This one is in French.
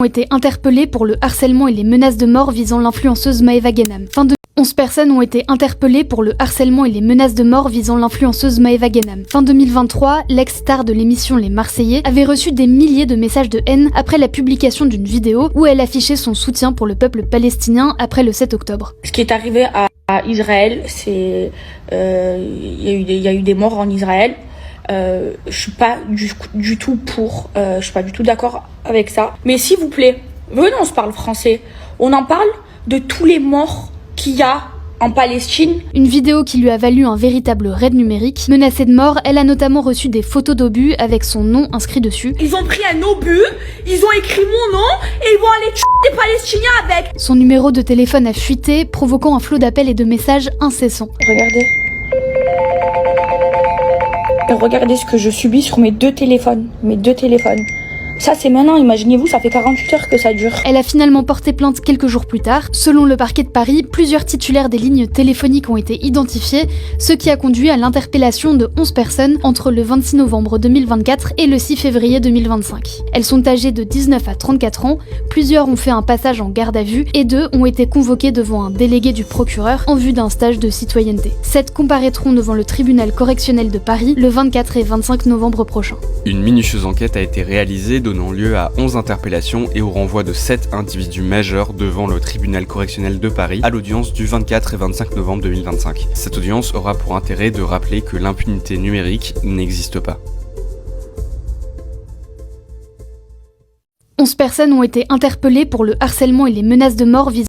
Ont été interpellées pour le harcèlement et les menaces de mort visant l'influenceuse Maeva Guénam. 11 personnes ont été interpellées pour le harcèlement et les menaces de mort visant l'influenceuse Maeva Guénam. Fin 2023, l'ex-star de l'émission Les Marseillais avait reçu des milliers de messages de haine après la publication d'une vidéo où elle affichait son soutien pour le peuple palestinien après le 7 octobre. Ce qui est arrivé à Israël, c'est il y a eu des morts en Israël. Je suis pas du tout je suis pas du tout d'accord avec ça. Mais s'il vous plaît, venez, on se parle français. On en parle de tous les morts qu'il y a en Palestine. Une vidéo qui lui a valu un véritable raid numérique. Menacée de mort, elle a notamment reçu des photos d'obus avec son nom inscrit dessus. Ils ont pris un obus, ils ont écrit mon nom et ils vont aller tuer des Palestiniens avec. Son numéro de téléphone a fuité, provoquant un flot d'appels et de messages incessants. Regardez. Regardez ce que je subis sur mes deux téléphones. Ça, c'est maintenant, imaginez-vous, ça fait 48 heures que ça dure. Elle a finalement porté plainte quelques jours plus tard. Selon le parquet de Paris, plusieurs titulaires des lignes téléphoniques ont été identifiés, ce qui a conduit à l'interpellation de 11 personnes entre le 26 novembre 2024 et le 6 février 2025. Elles sont âgées de 19 à 34 ans, plusieurs ont fait un passage en garde à vue et 2 ont été convoquées devant un délégué du procureur en vue d'un stage de citoyenneté. 7 comparaîtront devant le tribunal correctionnel de Paris le 24 et 25 novembre prochain. Une minutieuse enquête a été réalisée, donnant lieu à 11 interpellations et au renvoi de 7 individus majeurs devant le tribunal correctionnel de Paris à l'audience du 24 et 25 novembre 2025. Cette audience aura pour intérêt de rappeler que l'impunité numérique n'existe pas. 11 personnes ont été interpellées pour le harcèlement et les menaces de mort visant